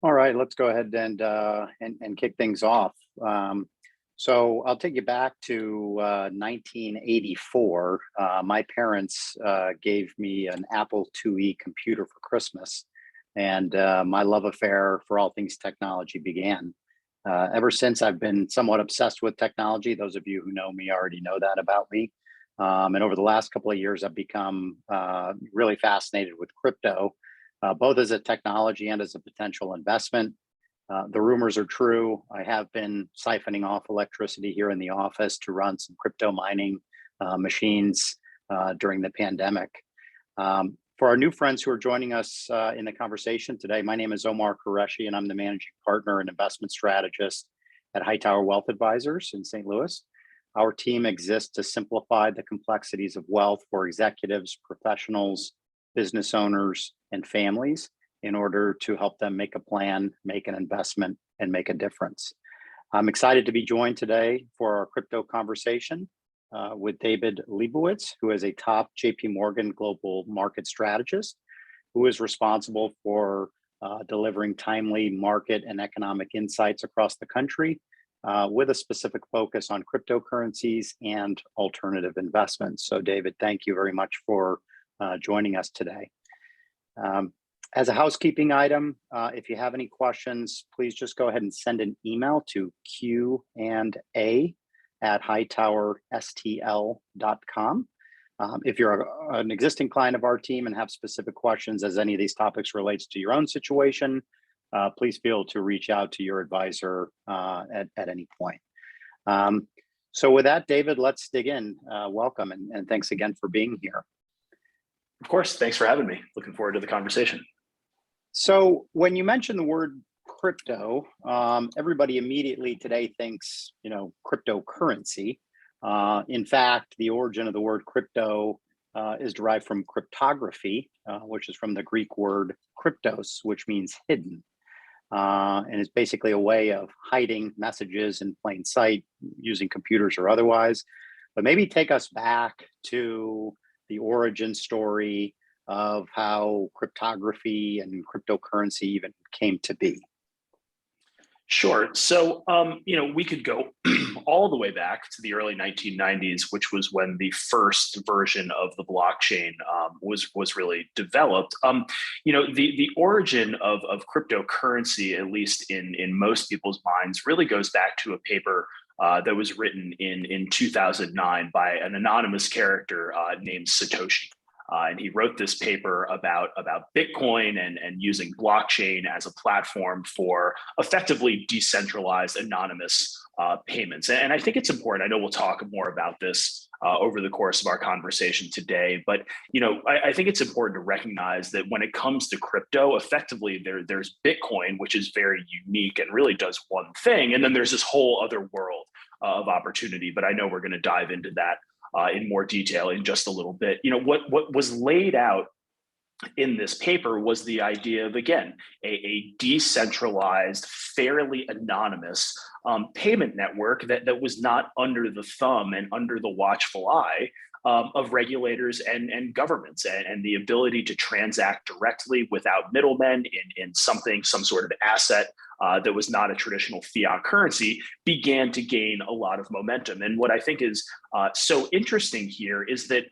All right, let's go ahead and kick things off. So I'll take you back to 1984. My parents gave me an Apple IIe computer for Christmas, and my love affair for all things technology began. Ever since, I've been somewhat obsessed with technology. Those of you who know me already know that about me. And over the last couple of years, I've become really fascinated with crypto, both as a technology and as a potential investment. The rumors are true. I have been siphoning off electricity here in the office to run some crypto mining machines during the pandemic. For our new friends who are joining us in the conversation today, my name is Omar Qureshi, and I'm the managing partner and investment strategist at Hightower Wealth Advisors in St. Louis. Our team exists to simplify the complexities of wealth for executives, professionals, business owners, and families in order to help them make a plan, make an investment, and make a difference. I'm excited to be joined today for our crypto conversation with David Lebovitz, who is a top JP Morgan global market strategist, who is responsible for delivering timely market and economic insights across the country with a specific focus on cryptocurrencies and alternative investments. So David, thank you very much for joining us today. As a housekeeping item, if you have any questions, please just go ahead and send an email to q&a@hightowerstl.com. If you're an existing client of our team and have specific questions as any of these topics relates to your own situation, please feel to reach out to your advisor at any point. So with that, David, let's dig in. Welcome, and thanks again for being here. Of course, thanks for having me. Looking forward to the conversation. So when you mention the word crypto, everybody immediately today thinks, cryptocurrency. In fact, the origin of the word crypto is derived from cryptography, which is from the Greek word kryptos, which means hidden. And it's basically a way of hiding messages in plain sight using computers or otherwise. But maybe take us back to the origin story of how cryptography and cryptocurrency even came to be. Sure. So, we could go all the way back to the early 1990s, which was when the first version of the blockchain was really developed. The origin of cryptocurrency, at least in most people's minds, really goes back to a paper that was written in 2009 by an anonymous character named Satoshi. And he wrote this paper about Bitcoin and using blockchain as a platform for effectively decentralized anonymous payments. And I think it's important. I know we'll talk more about this over the course of our conversation today, but I think it's important to recognize that when it comes to crypto, effectively there's Bitcoin, which is very unique and really does one thing, and then there's this whole other world of opportunity. But I know we're going to dive into that in more detail in just a little bit. What was laid out in this paper was the idea of, again, a decentralized, fairly anonymous payment network that was not under the thumb and under the watchful eye of regulators and governments, and the ability to transact directly without middlemen in some sort of asset that was not a traditional fiat currency began to gain a lot of momentum. And what I think is so interesting here is that,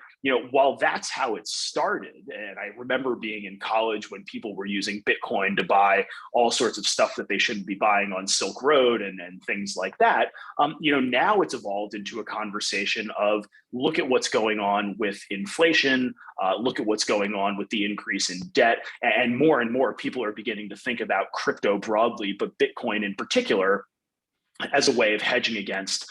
while that's how it started, and I remember being in college when people were using Bitcoin to buy all sorts of stuff that they shouldn't be buying on Silk Road and things like that, now it's evolved into a conversation of look at what's going on with inflation, look at what's going on with the increase in debt, and more people are beginning to think about crypto broadly, but Bitcoin in particular, as a way of hedging against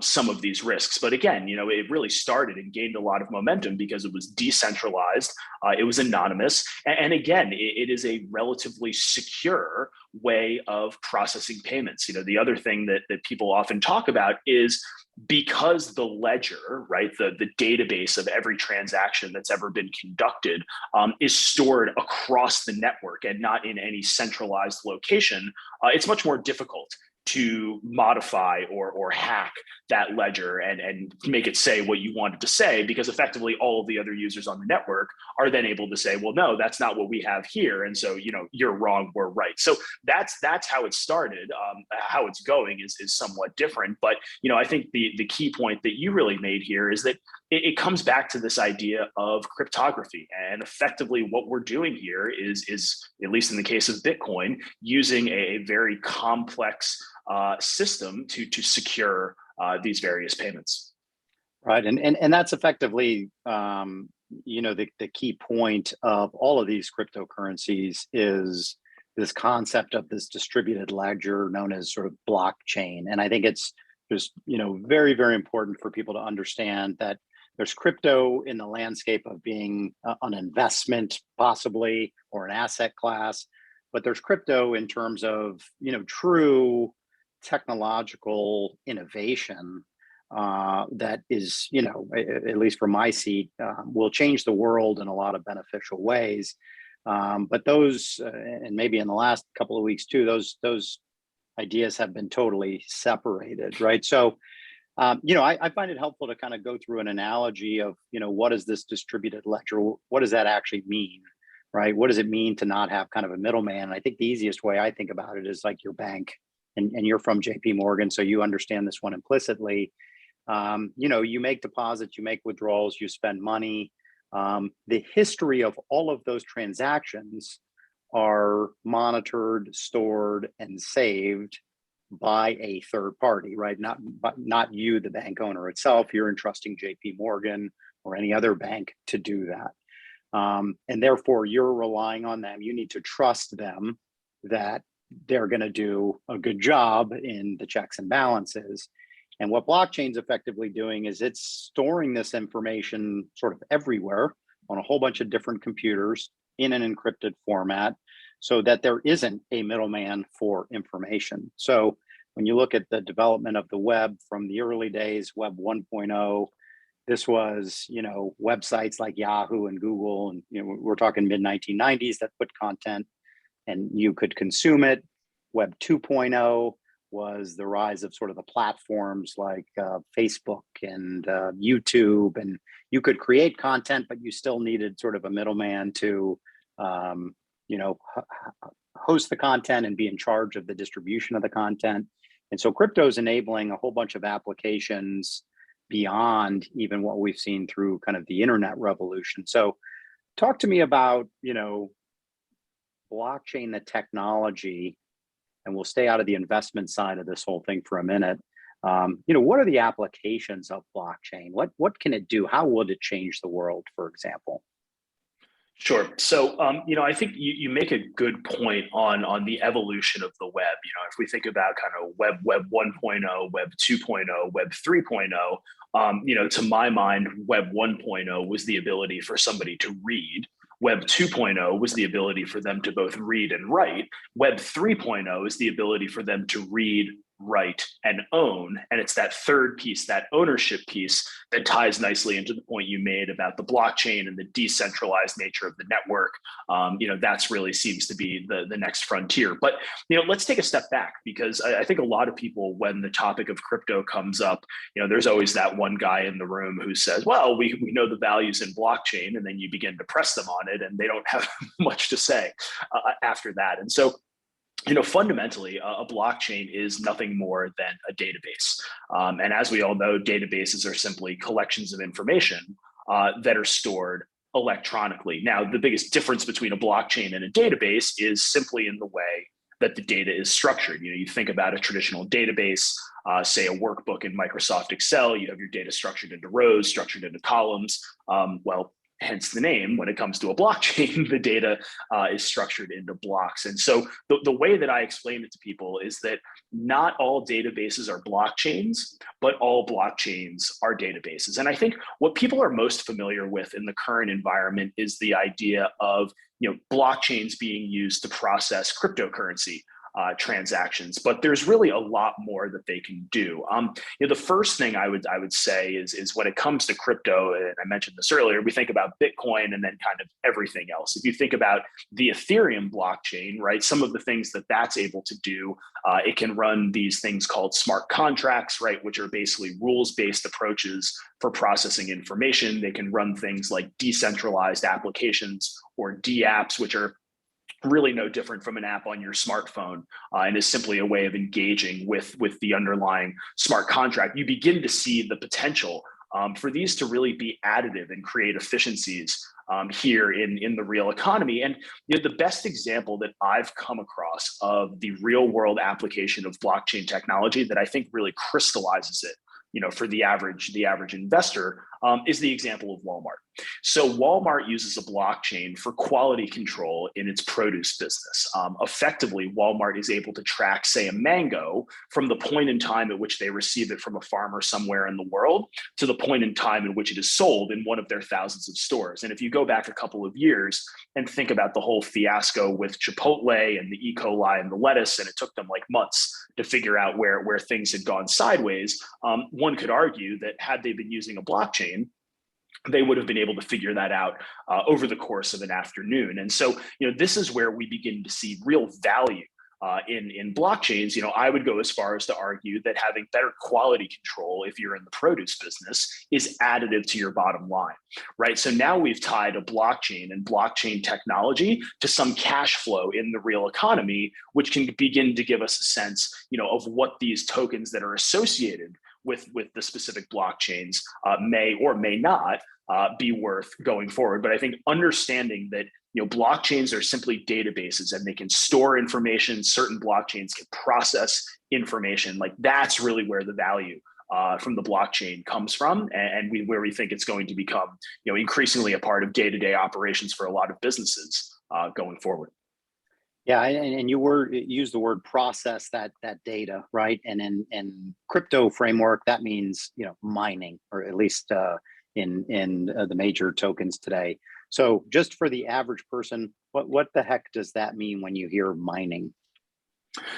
some of these risks. But again, it really started and gained a lot of momentum because it was decentralized, it was anonymous, and again, it is a relatively secure way of processing payments. The other thing that people often talk about is because the ledger, right, the database of every transaction that's ever been conducted is stored across the network and not in any centralized location, it's much more difficult to modify or hack that ledger and make it say what you want it to say, because effectively all of the other users on the network are then able to say, well, no, that's not what we have here. And so, you're wrong, we're right. So that's how it started. How it's going is somewhat different. But, I think the key point that you really made here is that it comes back to this idea of cryptography. And effectively what we're doing here is at least in the case of Bitcoin, using a very complex system to secure these various payments. Right, and that's effectively, the key point of all of these cryptocurrencies is this concept of this distributed ledger known as sort of blockchain. And I think it's just, very, very important for people to understand that there's crypto in the landscape of being an investment, possibly, or an asset class, but there's crypto in terms of, true technological innovation that is, at least from my seat, will change the world in a lot of beneficial ways. But those, and maybe in the last couple of weeks too, those ideas have been totally separated, right? So, I find it helpful to kind of go through an analogy of, what is this distributed ledger? What does that actually mean, right? What does it mean to not have kind of a middleman? And I think the easiest way I think about it is like your bank, and you're from JP Morgan, so you understand this one implicitly. You make deposits, you make withdrawals, you spend money. The history of all of those transactions are monitored, stored, and saved by a third party, right? Not you, the bank owner itself. You're entrusting JP Morgan or any other bank to do that. And therefore, you're relying on them. You need to trust them that they're going to do a good job in the checks and balances. And what blockchain's effectively doing is it's storing this information sort of everywhere on a whole bunch of different computers in an encrypted format so that there isn't a middleman for information. So when you look at the development of the web from the early days, Web 1.0, this was, websites like Yahoo and Google, and we're talking mid 1990s that put content and you could consume it. Web 2.0 was the rise of sort of the platforms like Facebook and YouTube, and you could create content, but you still needed sort of a middleman to, host the content and be in charge of the distribution of the content. And so crypto is enabling a whole bunch of applications beyond even what we've seen through kind of the internet revolution. So talk to me about, blockchain, the technology, and we'll stay out of the investment side of this whole thing for a minute. What are the applications of blockchain? What can it do? How would it change the world, for example? Sure. So, I think you make a good point on the evolution of the web. If we think about kind of web 1.0, web 2.0, web 3.0, to my mind, web 1.0 was the ability for somebody to read. Web 2.0 was the ability for them to both read and write. Web 3.0 is the ability for them to read, write, and own. And it's that third piece, that ownership piece, that ties nicely into the point you made about the blockchain and the decentralized nature of the network. That's really seems to be the next frontier. But, let's take a step back, because I think a lot of people, when the topic of crypto comes up, there's always that one guy in the room who says, well, we know the values in blockchain, and then you begin to press them on it and they don't have much to say after that. And so, fundamentally, a blockchain is nothing more than a database. And as we all know, databases are simply collections of information that are stored electronically. Now, the biggest difference between a blockchain and a database is simply in the way that the data is structured. You think about a traditional database, say a workbook in Microsoft Excel, you have your data structured into rows, structured into columns. Hence the name. When it comes to a blockchain, the data is structured into blocks. And so the way that I explain it to people is that not all databases are blockchains, but all blockchains are databases. And I think what people are most familiar with in the current environment is the idea of blockchains being used to process cryptocurrency. transactions, but there's really a lot more that they can do. The first thing I would say is when it comes to crypto, and I mentioned this earlier, we think about Bitcoin and then kind of everything else. If you think about the Ethereum blockchain, right, some of the things that that's able to do, it can run these things called smart contracts, right, which are basically rules-based approaches for processing information. They can run things like decentralized applications or DApps, which are really no different from an app on your smartphone, and is simply a way of engaging with the underlying smart contract. You begin to see the potential for these to really be additive and create efficiencies here in the real economy. And the best example that I've come across of the real world application of blockchain technology that I think really crystallizes it, for the average investor, is the example of Walmart. So Walmart uses a blockchain for quality control in its produce business. Effectively, Walmart is able to track, say, a mango from the point in time at which they receive it from a farmer somewhere in the world to the point in time in which it is sold in one of their thousands of stores. And if you go back a couple of years and think about the whole fiasco with Chipotle and the E. coli and the lettuce, and it took them like months to figure out where things had gone sideways, one could argue that had they been using a blockchain, they would have been able to figure that out over the course of an afternoon. And so, this is where we begin to see real value in blockchains. I would go as far as to argue that having better quality control, if you're in the produce business, is additive to your bottom line, right? So now we've tied a blockchain and blockchain technology to some cash flow in the real economy, which can begin to give us a sense, of what these tokens that are associated with the specific blockchains may or may not be worth going forward. But I think understanding that blockchains are simply databases and they can store information. Certain blockchains can process information. Like that's really where the value from the blockchain comes from, and where we think it's going to become increasingly a part of day-to-day operations for a lot of businesses going forward. Yeah, and you use the word process that data, right? And in crypto framework, that means mining, or at least in the major tokens today. So just for the average person, what the heck does that mean when you hear mining?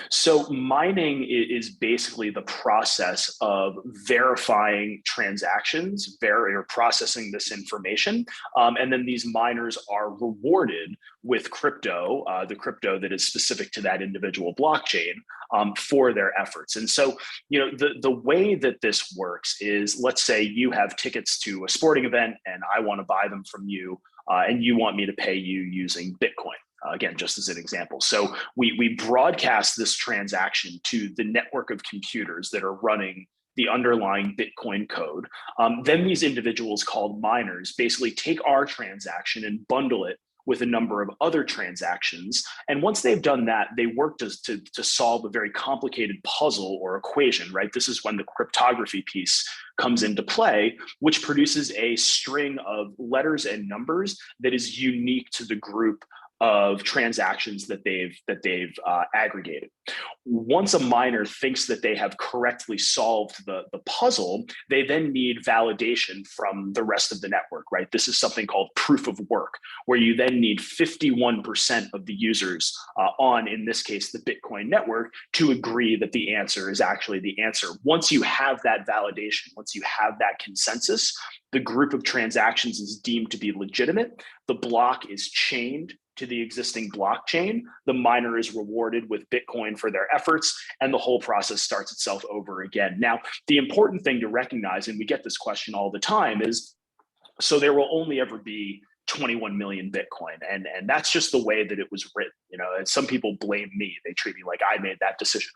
So mining is basically the process of verifying transactions, or processing this information. And then these miners are rewarded with crypto, the crypto that is specific to that individual blockchain, for their efforts. And so, the way that this works is, let's say you have tickets to a sporting event and I want to buy them from you, and you want me to pay you using Bitcoin. Again, just as an example. So we broadcast this transaction to the network of computers that are running the underlying Bitcoin code. Then these individuals called miners basically take our transaction and bundle it with a number of other transactions. And once they've done that, they work to solve a very complicated puzzle or equation, right? This is when the cryptography piece comes into play, which produces a string of letters and numbers that is unique to the group of transactions that they've aggregated. Once a miner thinks that they have correctly solved the puzzle, they then need validation from the rest of the network, right? This is something called proof of work, where you then need 51% of the users in this case, the Bitcoin network, to agree that the answer is actually the answer. Once you have that validation, once you have that consensus, the group of transactions is deemed to be legitimate. The block is chained to the existing blockchain. The miner is rewarded with Bitcoin for their efforts, and the whole process starts itself over again. Now, the important thing to recognize, and we get this question all the time, is so there will only ever be 21 million Bitcoin. And that's just the way that it was written. And some people blame me. They treat me like I made that decision.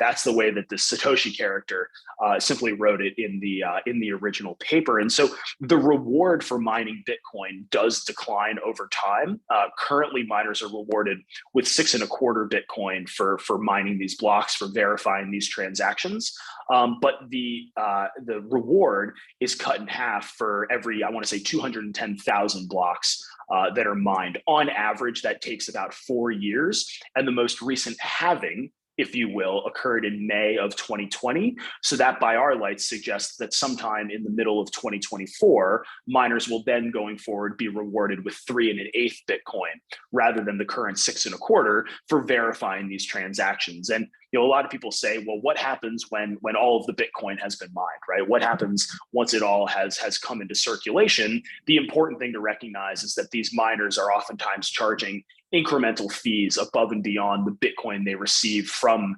That's the way that the Satoshi character simply wrote it in the original paper. And so the reward for mining Bitcoin does decline over time. Currently, miners are rewarded with 6.25 Bitcoin for mining these blocks, for verifying these transactions. But the reward is cut in half for every, I want to say, 210,000 blocks that are mined. On average, that takes about 4 years. And the most recent halving if you will, occurred in May of 2020. So that by our lights suggests that sometime in the middle of 2024, miners will then going forward be rewarded with 3 1/8 Bitcoin rather than the current 6 1/4 for verifying these transactions. And a lot of people say, well, what happens when all of the Bitcoin has been mined, right? What happens once it all has come into circulation? The important thing to recognize is that these miners are oftentimes charging incremental fees above and beyond the Bitcoin they receive from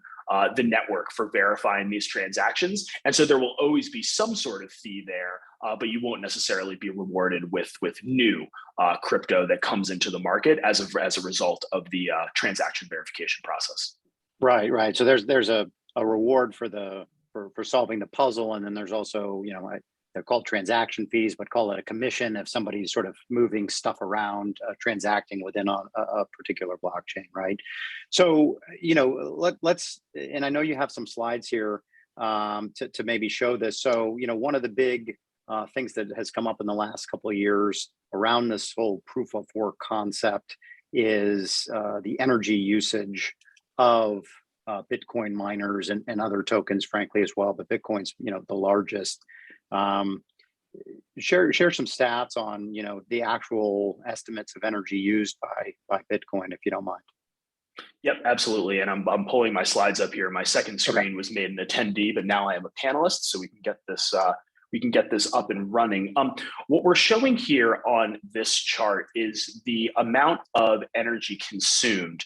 the network for verifying these transactions. And so there will always be some sort of fee there, but you won't necessarily be rewarded with new crypto that comes into the market as a result of the transaction verification process. Right, right. So there's a reward for solving the puzzle, and then there's also, they're called transaction fees, but call it a commission if somebody's sort of moving stuff around, transacting within a particular blockchain, right? So, let's, and I know you have some slides here to maybe show this. So, one of the big things that has come up in the last couple of years around this whole proof of work concept is the energy usage of Bitcoin miners and other tokens, frankly, as well. But Bitcoin's, the largest. Share some stats on, the actual estimates of energy used by Bitcoin, if you don't mind. Yep, absolutely. And I'm pulling my slides up here. My second screen was made an attendee, but now I am a panelist, so we can get this up and running. What we're showing here on this chart is the amount of energy consumed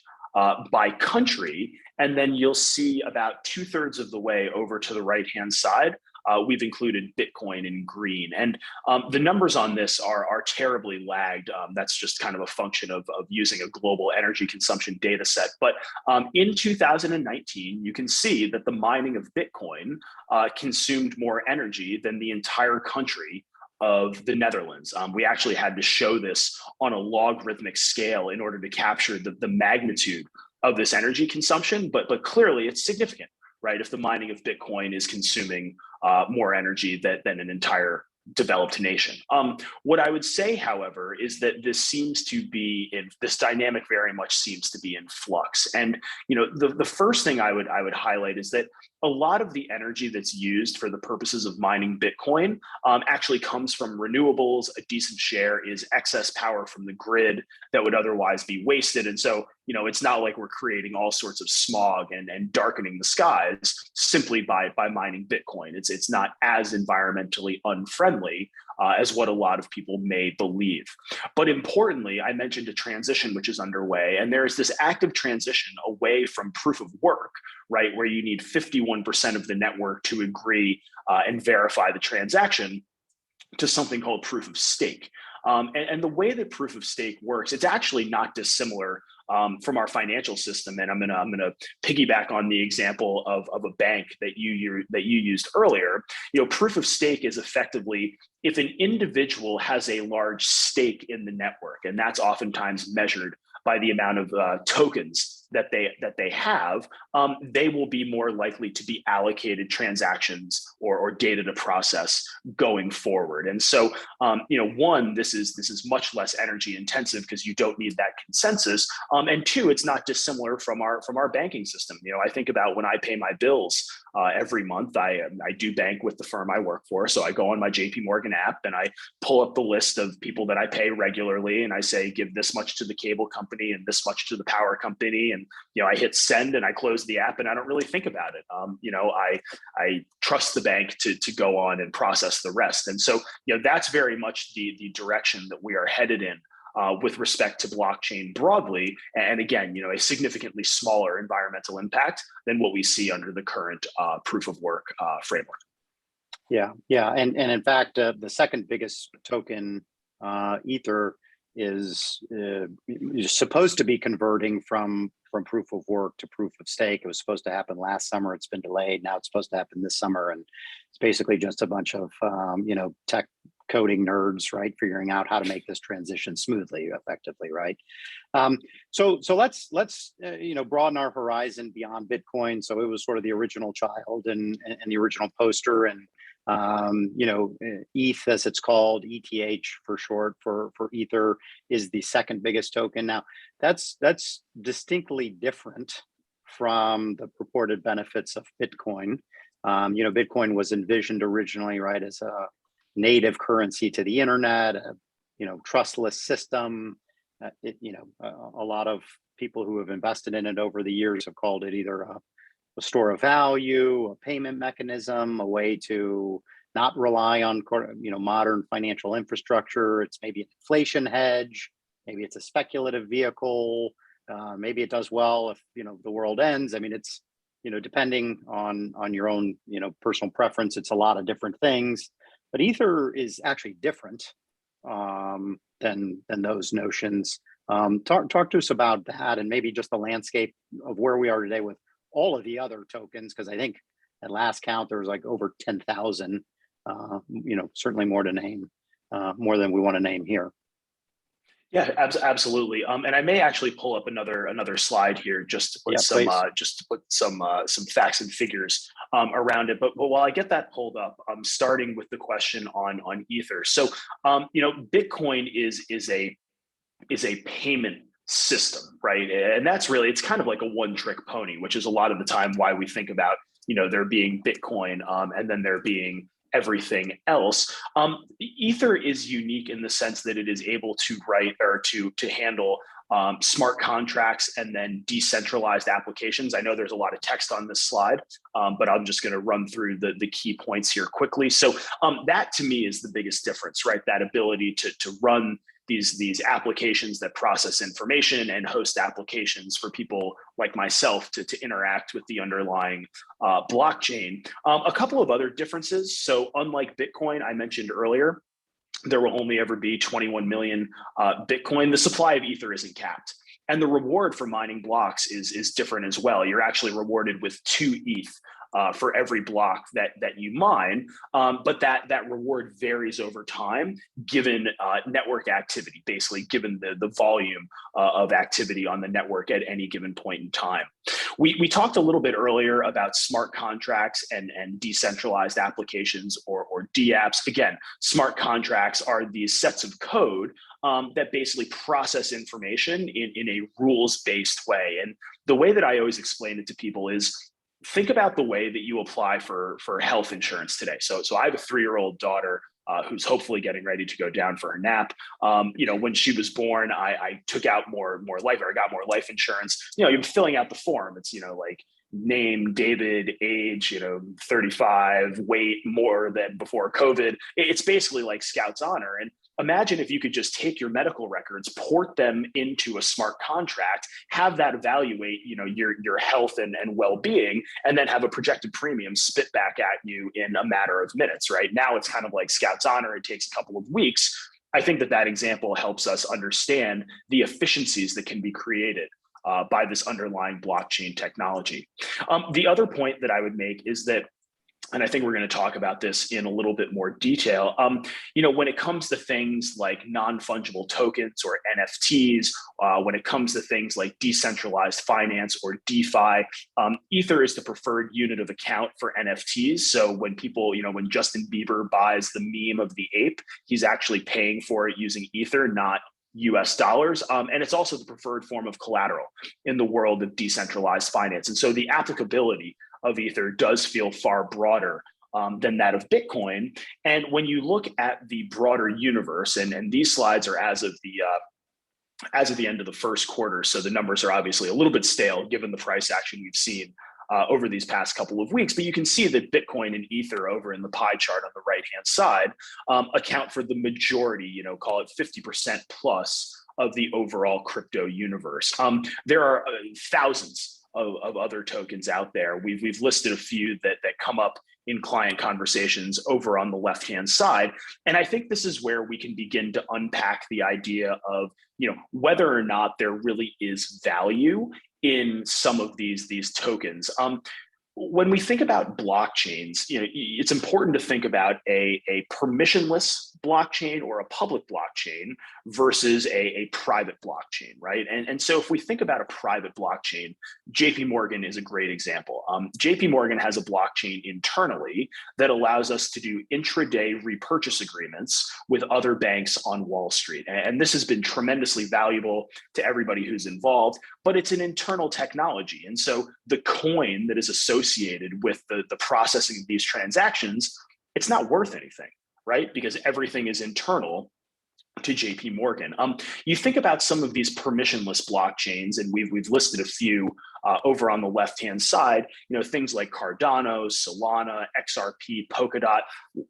by country, and then you'll see about 2/3 of the way over to the right-hand side, we've included Bitcoin in green. And the numbers on this are terribly lagged. That's just kind of a function of using a global energy consumption data set. But in 2019, you can see that the mining of Bitcoin consumed more energy than the entire country of the Netherlands. We actually had to show this on a logarithmic scale in order to capture the magnitude of this energy consumption, but clearly it's significant, right? If the mining of Bitcoin is consuming more energy than an entire developed nation. What I would say, however, is that this dynamic very much seems to be in flux. And the first thing I would highlight is that a lot of the energy that's used for the purposes of mining Bitcoin actually comes from renewables. A decent share is excess power from the grid that would otherwise be wasted. And so, it's not like we're creating all sorts of smog and darkening the skies simply by mining Bitcoin. It's not as environmentally unfriendly as what a lot of people may believe. But importantly, I mentioned a transition which is underway, and there is this active transition away from proof of work, right, where you need 51% of the network to agree and verify the transaction, to something called proof of stake. And the way that proof of stake works, it's actually not dissimilar from our financial system. And I'm gonna piggyback on the example of a bank that you used earlier. Proof of stake is effectively if an individual has a large stake in the network, and that's oftentimes measured by the amount of tokens that they have, they will be more likely to be allocated transactions or data to process going forward. And so, one, this is much less energy intensive because you don't need that consensus. And two, it's not dissimilar from our banking system. I think about when I pay my bills every month. I do bank with the firm I work for, so I go on my JP Morgan app and I pull up the list of people that I pay regularly, and I say give this much to the cable company and this much to the power company, and I hit send and I close the app and I don't really think about it. I trust the bank to go on and process the rest, and so that's very much the direction that we are headed in. With respect to blockchain broadly, and again, a significantly smaller environmental impact than what we see under the current proof of work framework. Yeah, and in fact, the second biggest token, Ether, is supposed to be converting from proof of work to proof of stake. It was supposed to happen last summer. It's been delayed. Now it's supposed to happen this summer, and it's basically just a bunch of tech coding nerds, right, figuring out how to make this transition smoothly, effectively, right? So let's broaden our horizon beyond Bitcoin. So it was sort of the original child and the original poster, and ETH, as it's called, ETH for short for Ether, is the second biggest token. Now that's distinctly different from the purported benefits of Bitcoin. Bitcoin was envisioned originally, right, as a native currency to the internet, a trustless system. A lot of people who have invested in it over the years have called it either a store of value, a payment mechanism, a way to not rely on modern financial infrastructure. It's maybe an inflation hedge, maybe it's a speculative vehicle, maybe it does well if the world ends. I mean, it's depending on your own personal preference, it's a lot of different things. But Ether is actually different than those notions. Talk to us about that, and maybe just the landscape of where we are today with all of the other tokens, because I think at last count there was like over 10,000. Certainly more to name, more than we want to name here. Yeah, absolutely. And I may actually pull up another slide here just to put some facts and figures around it. But while I get that pulled up, I'm starting with the question on Ether. So Bitcoin is a payment system, right? And that's really, it's kind of like a one-trick pony, which is a lot of the time why we think about there being Bitcoin and then there being everything else. Ether is unique in the sense that it is able to write or to handle smart contracts and then decentralized applications. I know there's a lot of text on this slide, but I'm just going to run through the key points here quickly. So that to me is the biggest difference, right? That ability to run these applications that process information and host applications for people like myself to interact with the underlying blockchain. A couple of other differences. So unlike Bitcoin, I mentioned earlier, there will only ever be 21 million Bitcoin. The supply of Ether isn't capped. And the reward for mining blocks is different as well. You're actually rewarded with 2 ETH for every block that you mine, but that reward varies over time given network activity, basically given the volume of activity on the network at any given point in time. We talked a little bit earlier about smart contracts and decentralized applications or DApps. Again, smart contracts are these sets of code that basically process information in a rules-based way. And the way that I always explain it to people is, think about the way that you apply for health insurance today. So I have a 3-year-old daughter who's hopefully getting ready to go down for her nap. When she was born, I took out more life, or I got more life insurance. You're filling out the form. It's like name, David, age, 35, weight, more than before COVID. It's basically like Scout's Honor. And imagine if you could just take your medical records, port them into a smart contract, have that evaluate, your health and well-being, and then have a projected premium spit back at you in a matter of minutes, right? Now it's kind of like Scout's Honor. It takes a couple of weeks. I think that example helps us understand the efficiencies that can be created by this underlying blockchain technology. The other point that I would make is that, and I think we're going to talk about this in a little bit more detail. When it comes to things like non-fungible tokens or NFTs, when it comes to things like decentralized finance or DeFi, Ether is the preferred unit of account for NFTs. So when people, when Justin Bieber buys the meme of the ape, he's actually paying for it using Ether, not US dollars. And it's also the preferred form of collateral in the world of decentralized finance. And so the applicability of Ether does feel far broader than that of Bitcoin. And when you look at the broader universe, and these slides are as of the end of the first quarter, so the numbers are obviously a little bit stale given the price action we've seen over these past couple of weeks, but you can see that Bitcoin and Ether over in the pie chart on the right-hand side account for the majority, call it 50% plus of the overall crypto universe. There are thousands of other tokens out there. We've listed a few that come up in client conversations over on the left-hand side. And I think this is where we can begin to unpack the idea of, whether or not there really is value in some of these tokens. When we think about blockchains, it's important to think about a permissionless blockchain or a public blockchain versus a private blockchain, right? And so if we think about a private blockchain, JP Morgan is a great example. JP Morgan has a blockchain internally that allows us to do intraday repurchase agreements with other banks on Wall Street. And this has been tremendously valuable to everybody who's involved, but it's an internal technology. And so the coin that is associated with the processing of these transactions, it's not worth anything, right? Because everything is internal to JP Morgan. You think about some of these permissionless blockchains, and we've listed a few over on the left-hand side, things like Cardano, Solana, XRP, Polkadot.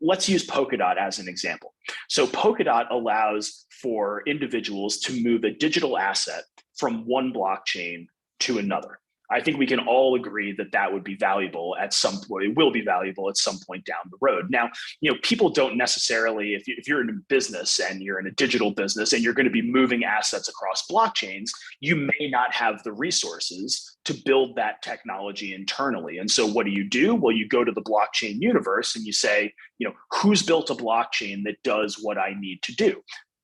Let's use Polkadot as an example. So Polkadot allows for individuals to move a digital asset from one blockchain to another. I think we can all agree that that would be valuable at some point. It will be valuable at some point down the road. Now, people don't necessarily, if you're in a business and you're in a digital business and you're going to be moving assets across blockchains, you may not have the resources to build that technology internally. And so what do? Well, you go to the blockchain universe and you say, who's built a blockchain that does what I need to do?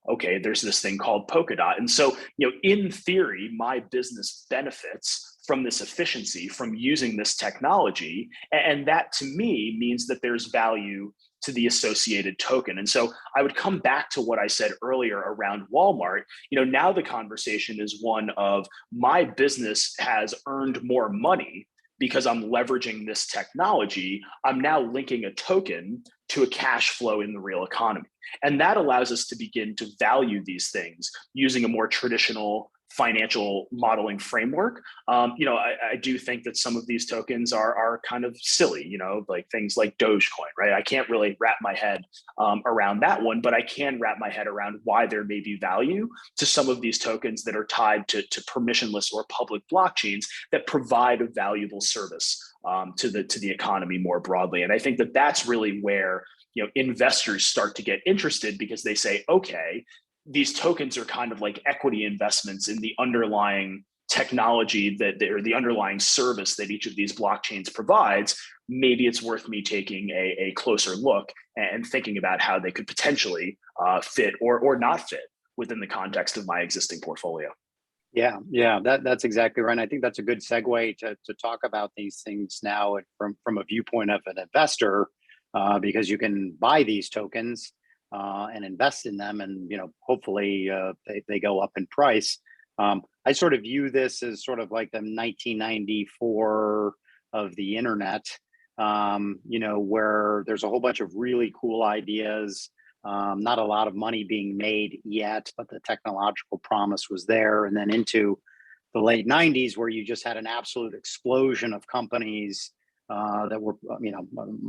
Okay, there's this thing called Polkadot. And so, in theory, my business benefits from this efficiency, from using this technology. And that to me means that there's value to the associated token. And so I would come back to what I said earlier around Walmart. Now the conversation is one of my business has earned more money because I'm leveraging this technology. I'm now linking a token to a cash flow in the real economy. And that allows us to begin to value these things using a more traditional financial modeling framework. I do think that some of these tokens are kind of silly, like things like Dogecoin, right? I can't really wrap my head around that one, but I can wrap my head around why there may be value to some of these tokens that are tied to permissionless or public blockchains that provide a valuable service to the economy more broadly. And I think that that's really where investors start to get interested, because they say, okay, these tokens are kind of like equity investments in the underlying technology or the underlying service that each of these blockchains provides. Maybe it's worth me taking a closer look and thinking about how they could potentially fit or not fit within the context of my existing portfolio. Yeah, that's exactly right. And I think that's a good segue to talk about these things now from a viewpoint of an investor, because you can buy these tokens and invest in them, and hopefully they go up in price. I sort of view this as sort of like the 1994 of the internet, where there's a whole bunch of really cool ideas, not a lot of money being made yet, but the technological promise was there. And then into the late 90s, where you just had an absolute explosion of companies that were,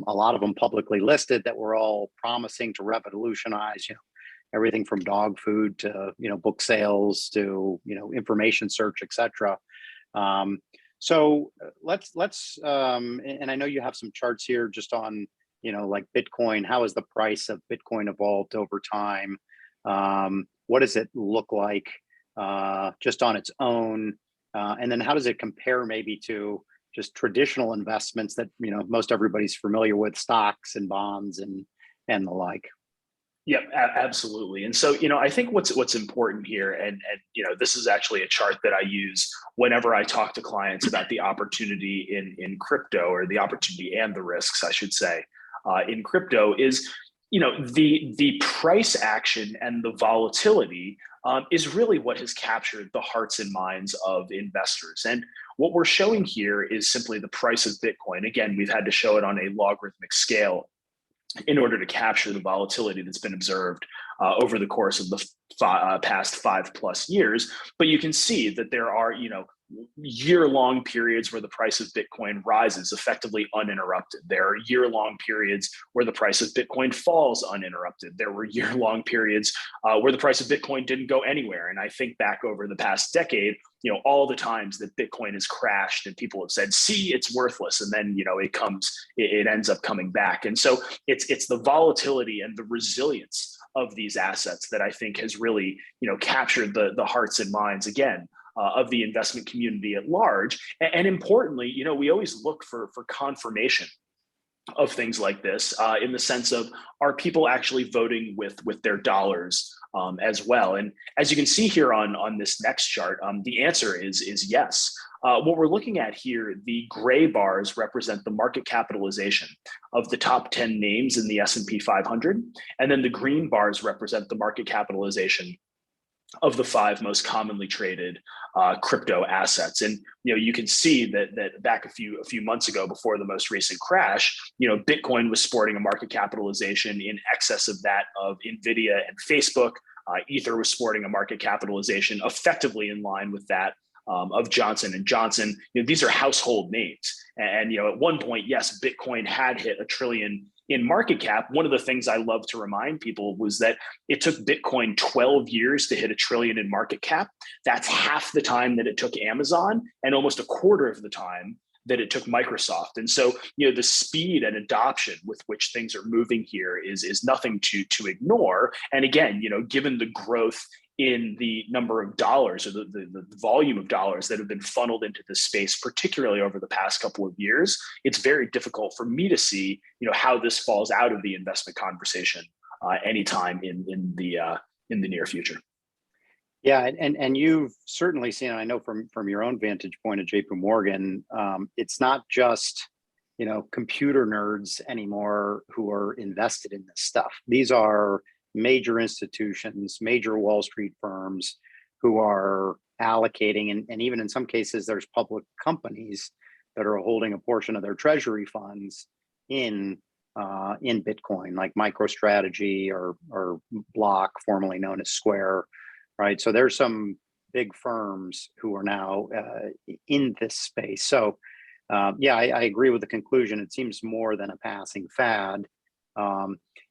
a lot of them publicly listed, that were all promising to revolutionize, everything from dog food to, book sales to, information search, etc. So let's, and I know you have some charts here just on, like Bitcoin. How has the price of Bitcoin evolved over time? What does it look like just on its own? And then how does it compare maybe to just traditional investments that most everybody's familiar with, stocks and bonds and the like? Yeah, absolutely. And so, I think what's important here, and this is actually a chart that I use whenever I talk to clients about the opportunity in crypto, or the opportunity and the risks, I should say, in crypto, is the price action and the volatility is really what has captured the hearts and minds of investors. And what we're showing here is simply the price of Bitcoin. Again, we've had to show it on a logarithmic scale in order to capture the volatility that's been observed over the course of the past 5+ years. But you can see that there are, year-long periods where the price of Bitcoin rises effectively uninterrupted. There are year-long periods where the price of Bitcoin falls uninterrupted. There were year-long periods where the price of Bitcoin didn't go anywhere. And I think back over the past decade, all the times that Bitcoin has crashed and people have said, see, it's worthless. And then, it ends up coming back. And so it's the volatility and the resilience of these assets that I think has really, captured the hearts and minds, again, of the investment community at large. And importantly, we always look for confirmation of things like this, in the sense of, are people actually voting with their dollars as well? And as you can see here on this next chart, the answer is yes. What we're looking at here, the gray bars represent the market capitalization of the top 10 names in the S&P 500, and then the green bars represent the market capitalization of the 5 most commonly traded crypto assets. And you can see that back a few months ago, before the most recent crash, Bitcoin was sporting a market capitalization in excess of that of Nvidia and Facebook. Ether was sporting a market capitalization effectively in line with that of Johnson and Johnson. These are household names, and at one point, yes, Bitcoin had hit $1 trillion in market cap. One of the things I love to remind people was that it took Bitcoin 12 years to hit $1 trillion in market cap. That's half the time that it took Amazon, and almost a quarter of the time that it took Microsoft. And so, the speed and adoption with which things are moving here is nothing to ignore. And again, given the growth in the number of dollars, or the volume of dollars that have been funneled into this space, particularly over the past couple of years, it's very difficult for me to see, how this falls out of the investment conversation anytime in the near future. Yeah, and you've certainly seen, I know from your own vantage point at JP Morgan, it's not just computer nerds anymore who are invested in this stuff. These are major institutions, major Wall Street firms who are allocating, and even in some cases, there's public companies that are holding a portion of their treasury funds in Bitcoin, like MicroStrategy or Block, formerly known as Square, right? So there's some big firms who are now in this space. So yeah, I agree with the conclusion. It seems more than a passing fad.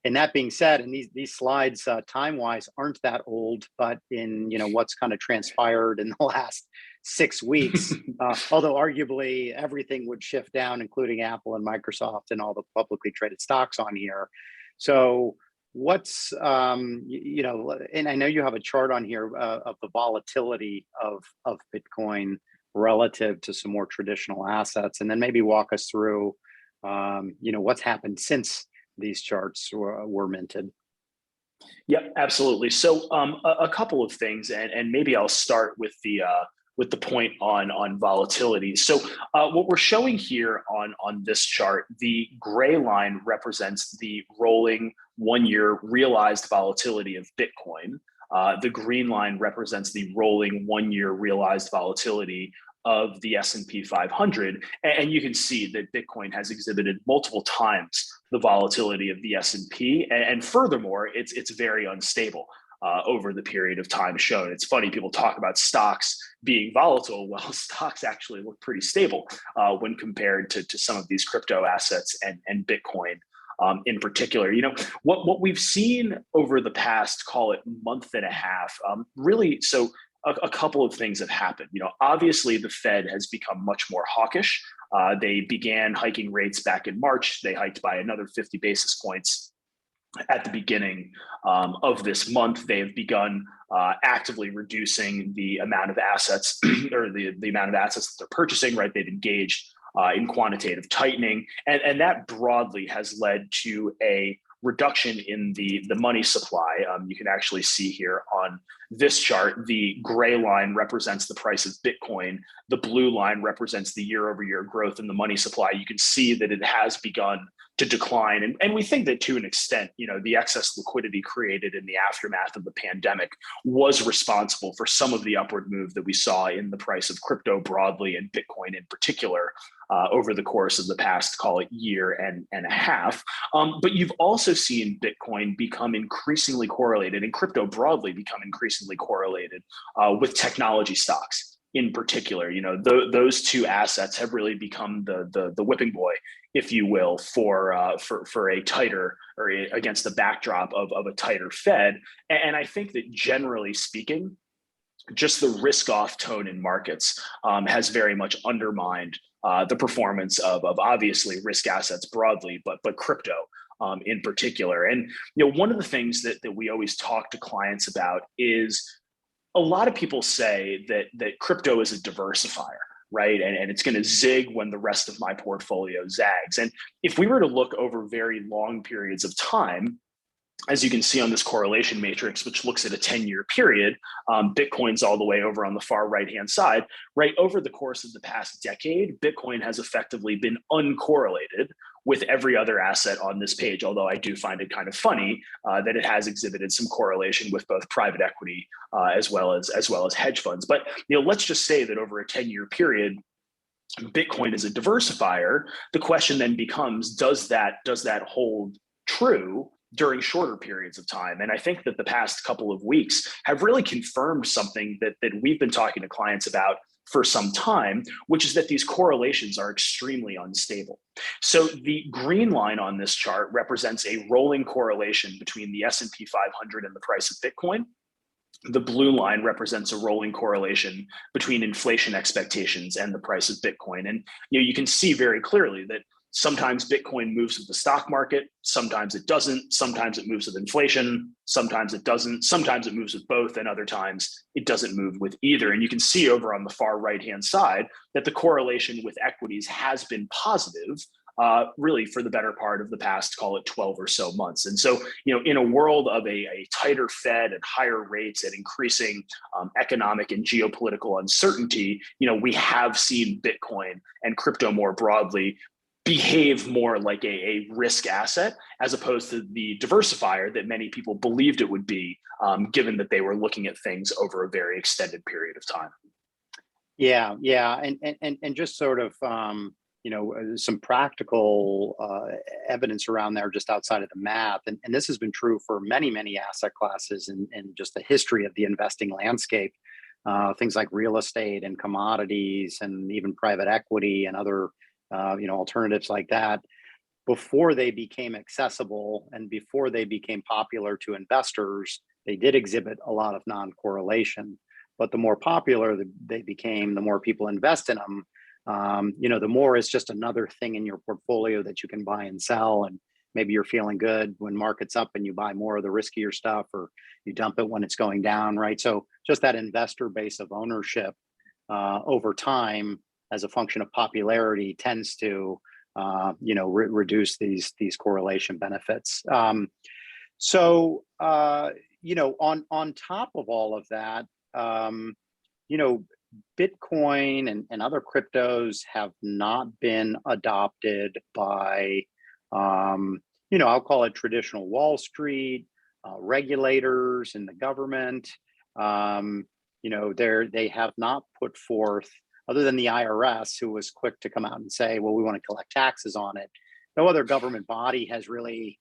And that being said, and these slides time-wise aren't that old, but in what's kind of transpired in the last 6 weeks, although arguably everything would shift down, including Apple and Microsoft and all the publicly traded stocks on here. So what's and I know you have a chart on here of the volatility of Bitcoin relative to some more traditional assets, and then maybe walk us through what's happened since these charts were minted. Yep, absolutely. So a couple of things, and maybe I'll start with the point on volatility. So what we're showing here on this chart, the gray line represents the rolling 1-year realized volatility of Bitcoin. The green line represents the rolling 1-year realized volatility of the S&P 500. And you can see that Bitcoin has exhibited multiple times the volatility of the S&P. And furthermore, it's very unstable over the period of time shown. It's funny, people talk about stocks being volatile. Well, stocks actually look pretty stable when compared to some of these crypto assets and Bitcoin in particular. What we've seen over the past, call it month and a half, really, so a couple of things have happened. Obviously the Fed has become much more hawkish. They began hiking rates back in March. They hiked by another 50 basis points at the beginning of this month. They have begun actively reducing the amount of assets or the amount of assets that they're purchasing, right? They've engaged in quantitative tightening. And that broadly has led to a reduction in the money supply. You can actually see here on this chart, the gray line represents the price of Bitcoin. The blue line represents the year-over-year growth in the money supply. You can see that it has begun to decline. And we think that to an extent, the excess liquidity created in the aftermath of the pandemic was responsible for some of the upward move that we saw in the price of crypto broadly and Bitcoin in particular over the course of the past, call it, year and a half. But you've also seen Bitcoin become increasingly correlated, and crypto broadly become increasingly correlated with technology stocks in particular. Those two assets have really become the whipping boy, if you will, for a tighter, or against the backdrop of a tighter Fed. And I think that generally speaking, just the risk-off tone in markets has very much undermined the performance of obviously risk assets broadly, but crypto in particular. And one of the things that we always talk to clients about is, a lot of people say that crypto is a diversifier, right? And it's going to zig when the rest of my portfolio zags. And if we were to look over very long periods of time, as you can see on this correlation matrix, which looks at a 10-year period, Bitcoin's all the way over on the far right-hand side, right? Over the course of the past decade, Bitcoin has effectively been uncorrelated with every other asset on this page, although I do find it kind of funny that it has exhibited some correlation with both private equity as well as hedge funds. But let's just say that over a 10-year period, Bitcoin is a diversifier. The question then becomes, does that hold true during shorter periods of time? And I think that the past couple of weeks have really confirmed something that we've been talking to clients about for some time, which is that these correlations are extremely unstable. So the green line on this chart represents a rolling correlation between the S&P 500 and the price of Bitcoin. The blue line represents a rolling correlation between inflation expectations and the price of Bitcoin. And you can see very clearly that sometimes Bitcoin moves with the stock market, sometimes it doesn't, sometimes it moves with inflation, sometimes it doesn't, sometimes it moves with both, and other times it doesn't move with either. And you can see over on the far right-hand side that the correlation with equities has been positive, really for the better part of the past, call it 12 or so months. And so, in a world of a tighter Fed and higher rates and increasing economic and geopolitical uncertainty, we have seen Bitcoin and crypto more broadly behave more like a risk asset as opposed to the diversifier that many people believed it would be, given that they were looking at things over a very extended period of time. Yeah, and just sort of some practical evidence around there just outside of the math, and this has been true for many asset classes and just the history of the investing landscape. Things like real estate and commodities and even private equity and other alternatives like that, before they became accessible and before they became popular to investors, they did exhibit a lot of non-correlation. But the more popular they became, the more people invest in them, the more it's just another thing in your portfolio that you can buy and sell. And maybe you're feeling good when market's up and you buy more of the riskier stuff, or you dump it when it's going down, right? So just that investor base of ownership over time, as a function of popularity, tends to reduce these correlation benefits. On top of all of that, Bitcoin and other cryptos have not been adopted by I'll call it traditional Wall Street regulators and the government. They have not put forth, other than the IRS, who was quick to come out and say, well, we want to collect taxes on it. No other government body has really,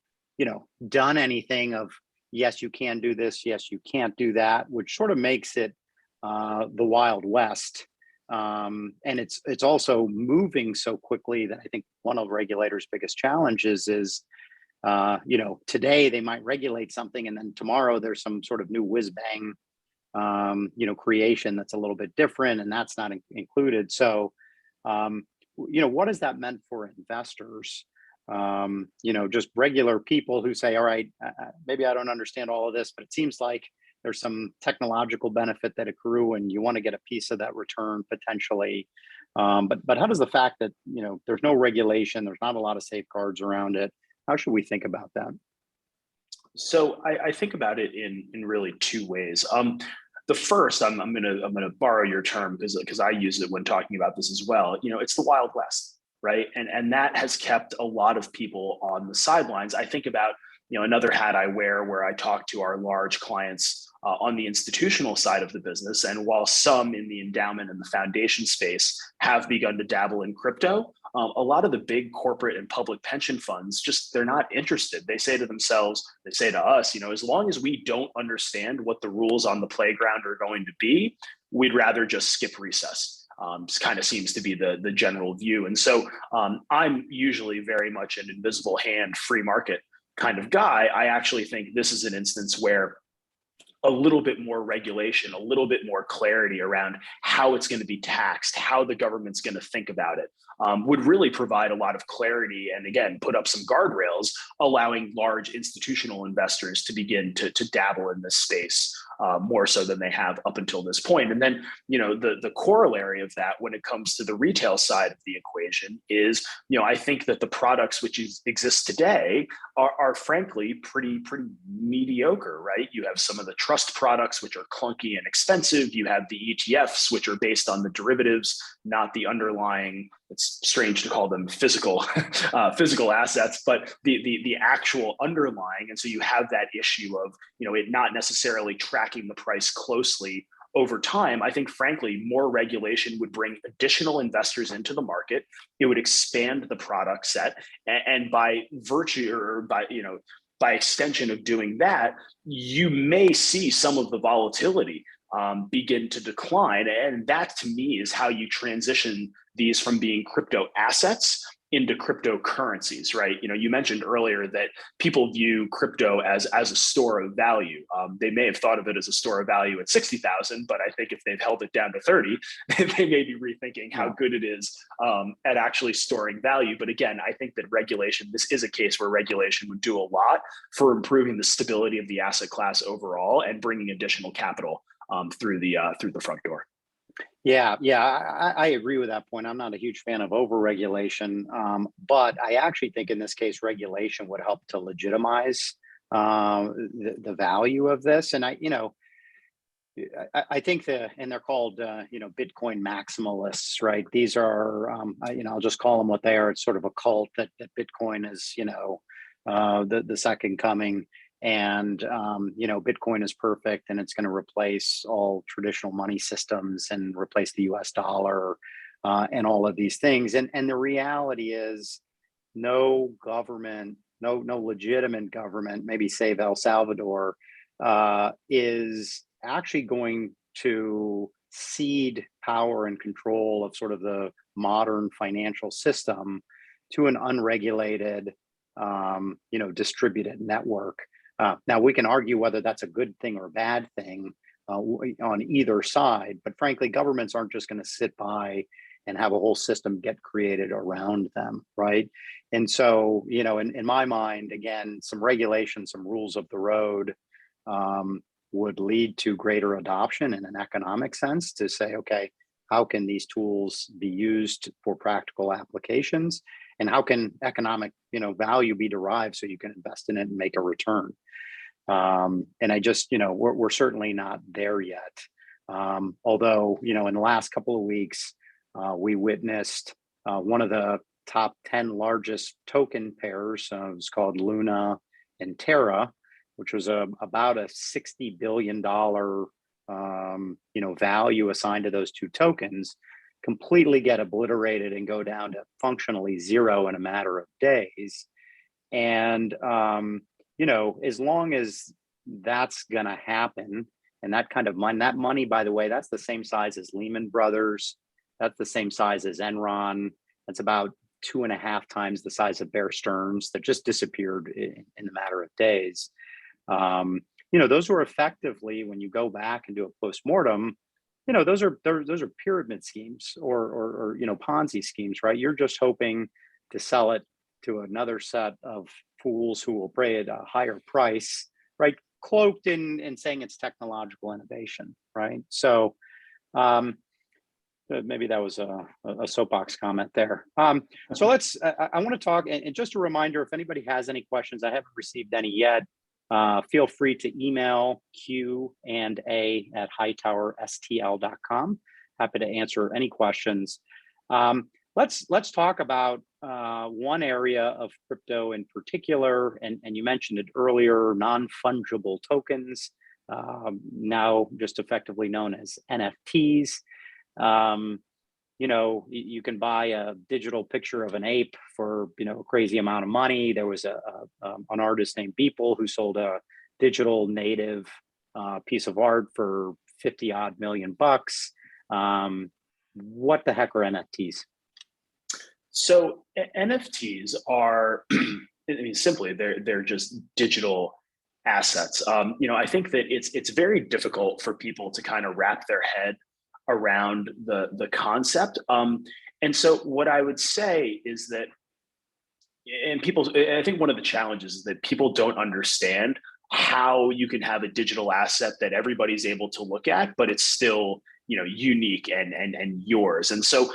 done anything of, yes, you can do this, yes, you can't do that, which sort of makes it the Wild West. And it's also moving so quickly that I think one of regulators' biggest challenges is, today they might regulate something and then tomorrow there's some sort of new whiz bang creation that's a little bit different, and that's not included. So, what has that meant for investors? Just regular people who say, all right, maybe I don't understand all of this, but it seems like there's some technological benefit that accrue and you want to get a piece of that return potentially. But how does the fact that, there's no regulation, there's not a lot of safeguards around it, how should we think about that? So I think about it in really two ways. The first, I'm gonna borrow your term because I use it when talking about this as well. It's the Wild West, right? And that has kept a lot of people on the sidelines. I think about another hat I wear where I talk to our large clients on the institutional side of the business. And while some in the endowment and the foundation space have begun to dabble in crypto, a lot of the big corporate and public pension funds, they're not interested. They say to themselves, they say to us, as long as we don't understand what the rules on the playground are going to be, we'd rather just skip recess. Kind of seems to be the general view. And so I'm usually very much an invisible hand, free market kind of guy. I actually think this is an instance where a little bit more regulation, a little bit more clarity around how it's going to be taxed, how the government's going to think about it, would really provide a lot of clarity and, again, put up some guardrails, allowing large institutional investors to begin to dabble in this space more so than they have up until this point. And then, the corollary of that when it comes to the retail side of the equation is, I think that the products which exist today are frankly pretty mediocre, right? You have some of the trust products which are clunky and expensive. You have the ETFs which are based on the derivatives, not the underlying. It's strange to call them physical assets, but the actual underlying. And so you have that issue of it not necessarily tracking the price closely over time. I think, frankly, more regulation would bring additional investors into the market. It would expand the product set, and by virtue or by extension of doing that, you may see some of the volatility begin to decline. And that, to me, is how you transition these from being crypto assets into cryptocurrencies, right? You mentioned earlier that people view crypto as a store of value. They may have thought of it as a store of value at 60,000, but I think if they've held it down to 30, they may be rethinking how good it is at actually storing value. But again, I think that this is a case where regulation would do a lot for improving the stability of the asset class overall and bringing additional capital through the front door. Yeah, I agree with that point. I'm not a huge fan of over-regulation, but I actually think in this case, regulation would help to legitimize the value of this. And I think and they're called, Bitcoin maximalists, right? These are, I'll just call them what they are. It's sort of a cult that Bitcoin is, the second coming. And, Bitcoin is perfect and it's going to replace all traditional money systems and replace the US dollar and all of these things. And the reality is no government, no legitimate government, maybe save El Salvador, is actually going to cede power and control of sort of the modern financial system to an unregulated, distributed network. Now, we can argue whether that's a good thing or a bad thing on either side, but frankly, governments aren't just going to sit by and have a whole system get created around them, right? And so, in my mind, again, some regulation, some rules of the road would lead to greater adoption in an economic sense to say, okay, how can these tools be used for practical applications? And how can economic, value be derived so you can invest in it and make a return? And I just, we're certainly not there yet. Although, in the last couple of weeks, we witnessed one of the top 10 largest token pairs. It was called Luna and Terra, which was about a $60 billion, value assigned to those two tokens, completely get obliterated and go down to functionally zero in a matter of days. And, as long as that's going to happen, and that kind of money, by the way, that's the same size as Lehman Brothers. That's the same size as Enron. That's about 2.5 times the size of Bear Stearns that just disappeared in a matter of days. Those were effectively, when you go back and do a postmortem, those are pyramid schemes or Ponzi schemes, right? You're just hoping to sell it to another set of fools who will pay at a higher price, right? Cloaked in saying it's technological innovation, right? So maybe that was a soapbox comment there. So I want to talk, and just a reminder, if anybody has any questions, I haven't received any yet. Feel free to email qa@hightowerstl.com. Happy to answer any questions. Let's talk about one area of crypto in particular, and you mentioned it earlier, non-fungible tokens, now just effectively known as NFTs. You can buy a digital picture of an ape for a crazy amount of money. There was an artist named Beeple who sold a digital native piece of art for 50 odd million bucks. What the heck are NFTs? So NFTs are, simply, they're just digital assets. I think that it's very difficult for people to kind of wrap their head around the concept. And so what I would say is that, and people, I think one of the challenges is that people don't understand how you can have a digital asset that everybody's able to look at, but it's still unique and yours. And so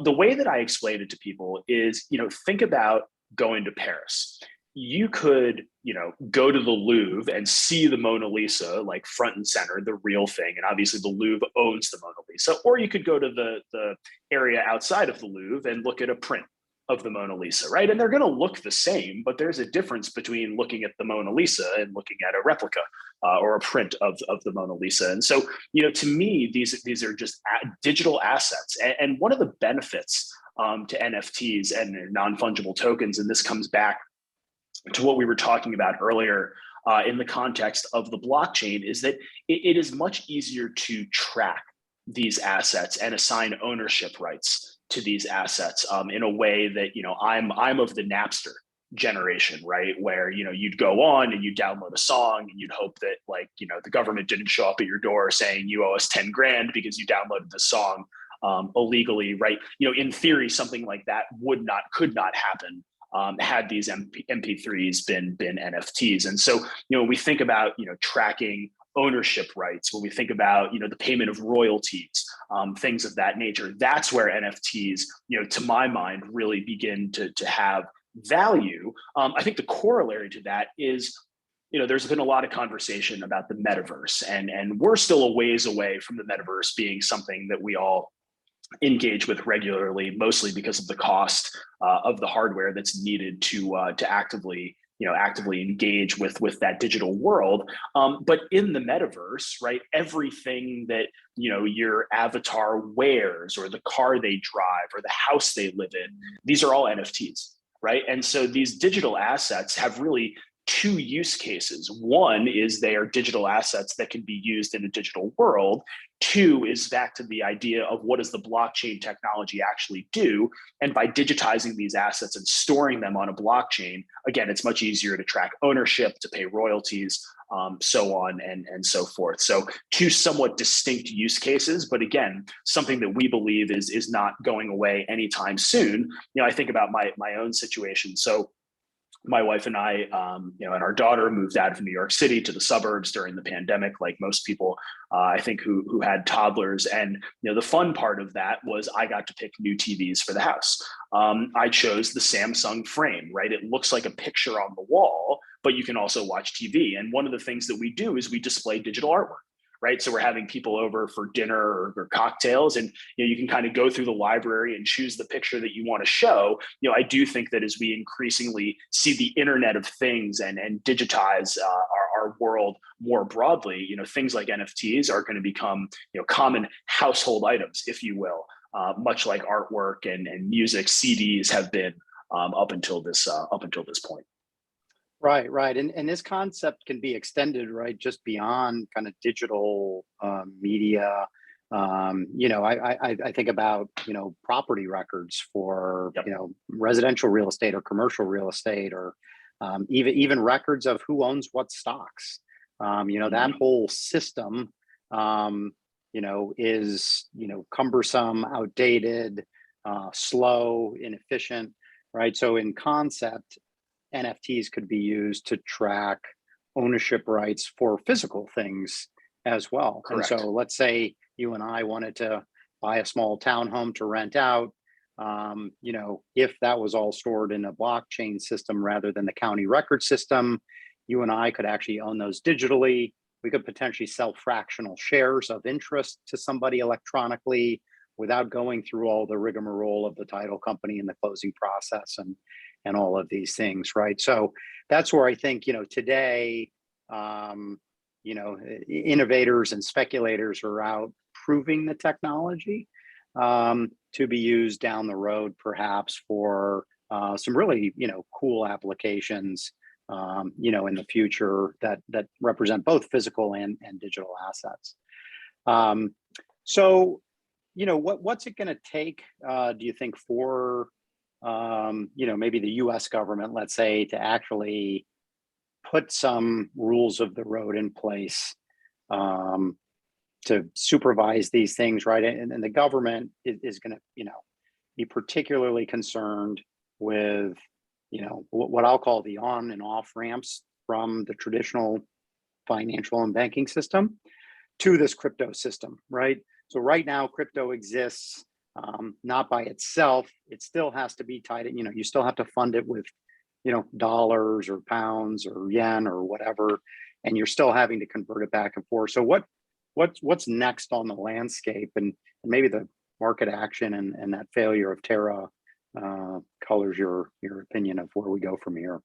the way that I explain it to people is, think about going to Paris. You could, go to the Louvre and see the Mona Lisa like front and center, the real thing. And obviously the Louvre owns the Mona Lisa. Or you could go to the area outside of the Louvre and look at a print of the Mona Lisa, right? And they're going to look the same, but there's a difference between looking at the Mona Lisa and looking at a replica or a print of the Mona Lisa. And so, to me, these are just digital assets. And one of the benefits to NFTs and non-fungible tokens, and this comes back to what we were talking about earlier in the context of the blockchain, is that it is much easier to track these assets and assign ownership rights to these assets in a way that, I'm of the Napster generation, right? Where, you'd go on and you download a song and you'd hope that the government didn't show up at your door saying you owe us 10 grand because you downloaded the song illegally, right? In theory, something like that could not happen had these MP3s been NFTs. And so, when we think about, tracking ownership rights, when we think about, the payment of royalties, things of that nature, that's where NFTs, to my mind, really begin to have value. I think the corollary to that is, there's been a lot of conversation about the metaverse, and we're still a ways away from the metaverse being something that we all engage with regularly, mostly because of the cost of the hardware that's needed to actively engage with that digital world. But in the metaverse, right, everything that your avatar wears, or the car they drive, or the house they live in, these are all NFTs, right? And so these digital assets have really two use cases. One is they are digital assets that can be used in a digital world. Two is back to the idea of what does the blockchain technology actually do? And by digitizing these assets and storing them on a blockchain, again, it's much easier to track ownership, to pay royalties, so on and so forth. So two somewhat distinct use cases, but again, something that we believe is not going away anytime soon. I think about my own situation. So my wife and I, and our daughter moved out of New York City to the suburbs during the pandemic, like most people, I think, who had toddlers. And the fun part of that was I got to pick new TVs for the house. I chose the Samsung frame, right? It looks like a picture on the wall, but you can also watch TV. And one of the things that we do is we display digital artwork. Right. So we're having people over for dinner or cocktails, and you can kind of go through the library and choose the picture that you want to show. I do think that as we increasingly see the Internet of Things and digitize our world more broadly, things like NFTs are going to become common household items, if you will, much like artwork and music, CDs have been up until this point. Right. And this concept can be extended, right, just beyond kind of digital media. I think about, property records for, Yep. Residential real estate or commercial real estate, or even records of who owns what stocks. That whole system, is, cumbersome, outdated, slow, inefficient, right? So in concept, NFTs could be used to track ownership rights for physical things as well. Correct. And so let's say you and I wanted to buy a small townhome to rent out. If that was all stored in a blockchain system rather than the county record system, you and I could actually own those digitally. We could potentially sell fractional shares of interest to somebody electronically without going through all the rigmarole of the title company and the closing process and all of these things, right? So that's where I think, today, innovators and speculators are out proving the technology to be used down the road, perhaps for some really, cool applications, in the future that represent both physical and digital assets. So, what's it going to take, do you think, for maybe the U.S. government, let's say, to actually put some rules of the road in place to supervise these things, right? And the government is going to, be particularly concerned with, what I'll call the on and off ramps from the traditional financial and banking system to this crypto system, right? So right now, crypto exists not by itself. It still has to be tied in. You still have to fund it with, dollars or pounds or yen or whatever, and you're still having to convert it back and forth. So what's next on the landscape, and maybe the market action and that failure of Terra colors your opinion of where we go from here.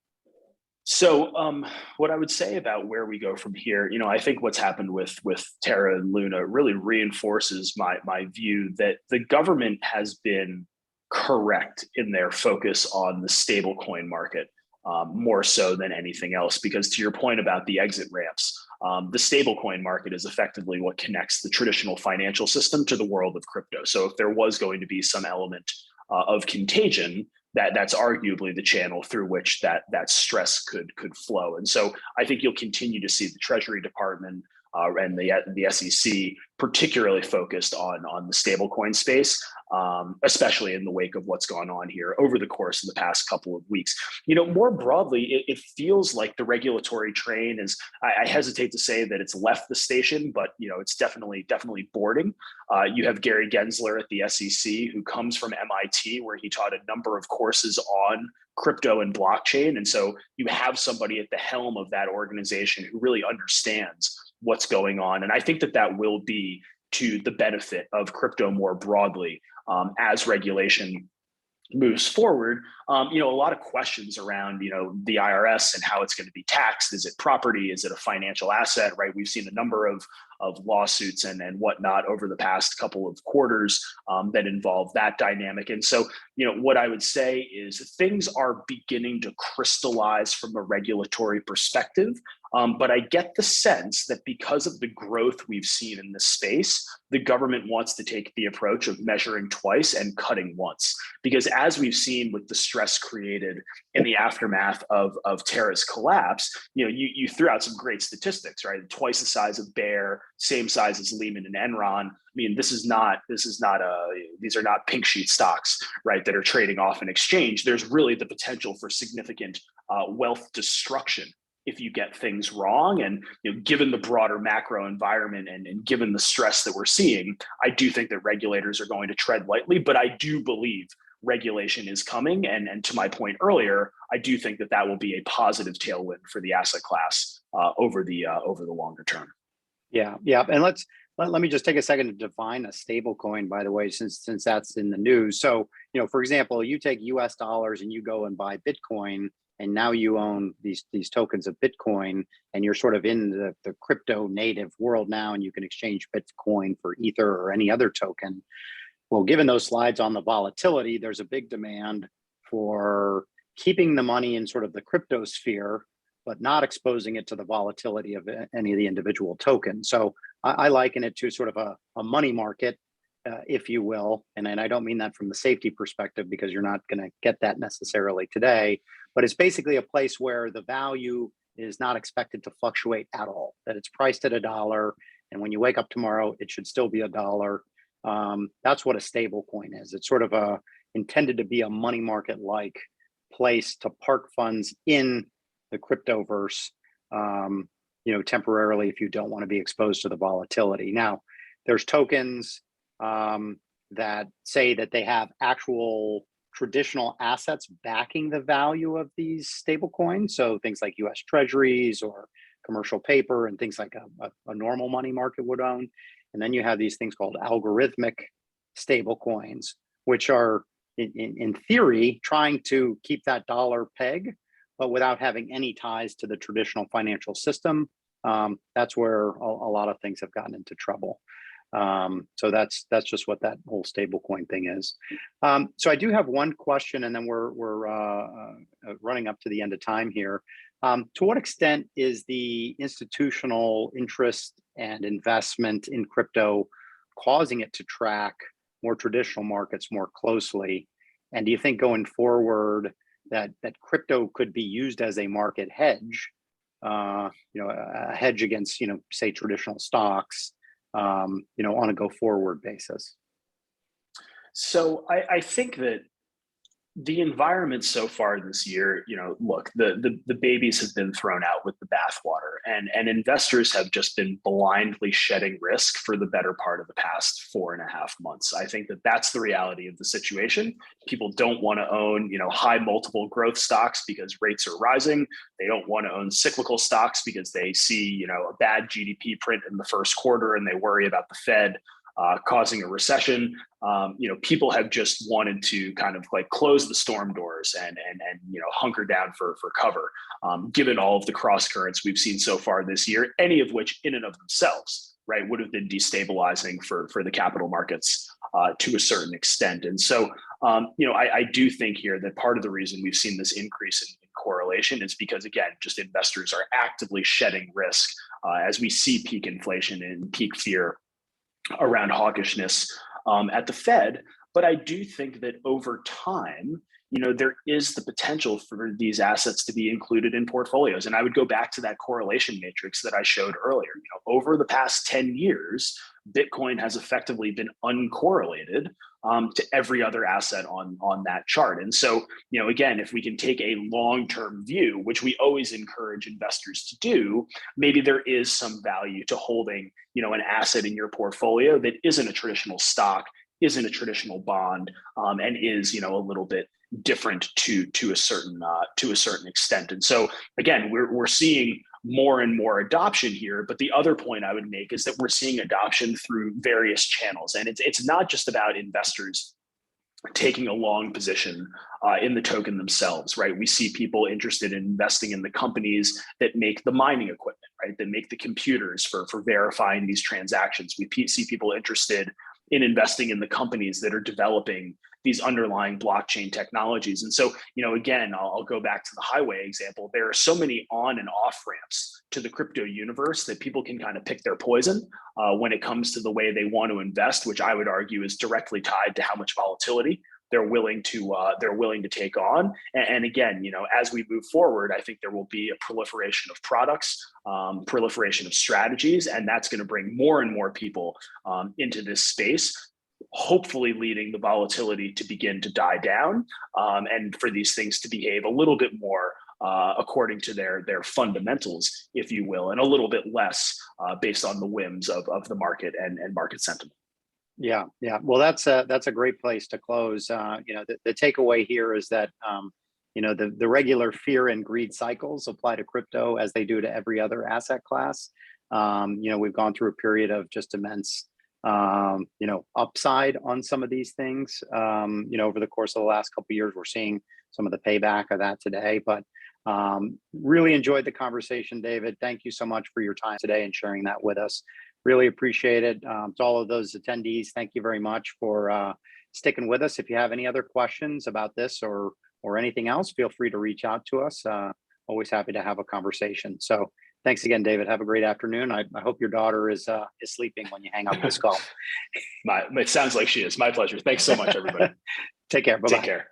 So what I would say about where we go from here, I think what's happened with Terra and Luna really reinforces my view that the government has been correct in their focus on the stablecoin market more so than anything else. Because to your point about the exit ramps, the stablecoin market is effectively what connects the traditional financial system to the world of crypto. So if there was going to be some element of contagion, that's arguably the channel through which that stress could flow. And so I think you'll continue to see the Treasury Department and the SEC particularly focused on the stablecoin space, especially in the wake of what's gone on here over the course of the past couple of weeks. More broadly, it feels like the regulatory train is, I hesitate to say that it's left the station, but it's definitely boarding. You have Gary Gensler at the SEC, who comes from MIT, where he taught a number of courses on crypto and blockchain. And so you have somebody at the helm of that organization who really understands what's going on. And I think that will be to the benefit of crypto more broadly as regulation moves forward. A lot of questions around, the IRS and how it's going to be taxed. Is it property? Is it a financial asset, right? We've seen a number of lawsuits and whatnot over the past couple of quarters that involve that dynamic. And so, what I would say is things are beginning to crystallize from a regulatory perspective. But I get the sense that because of the growth we've seen in this space, the government wants to take the approach of measuring twice and cutting once. Because as we've seen with the stress created in the aftermath of Terra's collapse, you threw out some great statistics, right? Twice the size of Bear, same size as Lehman and Enron. I mean, these are not pink sheet stocks, right, that are trading off an exchange. There's really the potential for significant wealth destruction if you get things wrong. And given the broader macro environment and given the stress that we're seeing, I do think that regulators are going to tread lightly, but I do believe regulation is coming. And to my point earlier, I do think that will be a positive tailwind for the asset class over the longer term. Yeah. And let me just take a second to define a stable coin, by the way, since that's in the news. So, for example, you take US dollars and you go and buy Bitcoin, and now you own these tokens of Bitcoin, and you're sort of in the crypto native world now, and you can exchange Bitcoin for Ether or any other token. Well, given those slides on the volatility, there's a big demand for keeping the money in sort of the crypto sphere, but not exposing it to the volatility of any of the individual tokens. So I liken it to sort of a money market, if you will. And I don't mean that from the safety perspective, because you're not going to get that necessarily today, but it's basically a place where the value is not expected to fluctuate at all, that it's priced at $1. And when you wake up tomorrow, it should still be $1. That's what a stable coin is. It's sort of intended to be a money market-like place to park funds in the cryptoverse, temporarily, if you don't want to be exposed to the volatility. Now, there's tokens that say that they have actual traditional assets backing the value of these stable coins. So things like US treasuries or commercial paper and things like a normal money market would own. And then you have these things called algorithmic stable coins, which are in theory trying to keep that dollar peg, but without having any ties to the traditional financial system. That's where a lot of things have gotten into trouble. So that's just what that whole stablecoin thing is. So I do have one question, and then we're running up to the end of time here. To what extent is the institutional interest and investment in crypto causing it to track more traditional markets more closely? And do you think going forward that crypto could be used as a market hedge a hedge against, say traditional stocks, on a go forward basis? So I think that the environment so far this year, look, the babies have been thrown out with the bathwater, and investors have just been blindly shedding risk for the better part of the past 4.5 months. I think that that's the reality of the situation. People don't want to own, high multiple growth stocks because rates are rising. They don't want to own cyclical stocks because they see, a bad GDP print in the first quarter and they worry about the Fed causing a recession. People have just wanted to kind of like close the storm doors and hunker down for cover, given all of the cross currents we've seen so far this year, any of which in and of themselves, right, would have been destabilizing for the capital markets to a certain extent. And so, I do think here that part of the reason we've seen this increase in correlation is because, again, just investors are actively shedding risk as we see peak inflation and peak fear around hawkishness at the Fed. But I do think that over time, there is the potential for these assets to be included in portfolios. And I would go back to that correlation matrix that I showed earlier. Over the past 10 years, Bitcoin has effectively been uncorrelated to every other asset on that chart. And so, again, if we can take a long-term view, which we always encourage investors to do, maybe there is some value to holding, an asset in your portfolio that isn't a traditional stock, isn't a traditional bond, and is, a little bit different to a certain extent. And so, again, we're seeing more and more adoption here. But the other point I would make is that we're seeing adoption through various channels. And it's not just about investors taking a long position in the token themselves, right? We see people interested in investing in the companies that make the mining equipment, right? That make the computers for verifying these transactions. We see people interested in investing in the companies that are developing these underlying blockchain technologies. And so, again, I'll go back to the highway example. There are so many on and off ramps to the crypto universe that people can kind of pick their poison when it comes to the way they want to invest, which I would argue is directly tied to how much volatility they're willing to take on. And again, as we move forward, I think there will be a proliferation of products, proliferation of strategies, and that's going to bring more and more people into this space, hopefully leading the volatility to begin to die down, and for these things to behave a little bit more according to their fundamentals, if you will, and a little bit less based on the whims of the market and market sentiment. Yeah. Well, that's a great place to close. The takeaway here is that the regular fear and greed cycles apply to crypto as they do to every other asset class. We've gone through a period of just immense upside on some of these things. Over the course of the last couple of years, we're seeing some of the payback of that today. But really enjoyed the conversation, David. Thank you so much for your time today and sharing that with us. Really appreciate it. To all of those attendees, thank you very much for sticking with us. If you have any other questions about this or anything else, feel free to reach out to us. Always happy to have a conversation. So thanks again, David. Have a great afternoon. I hope your daughter is sleeping when you hang up this call. It sounds like she is. My pleasure. Thanks so much, everybody. Take care. Bye-bye. Take care.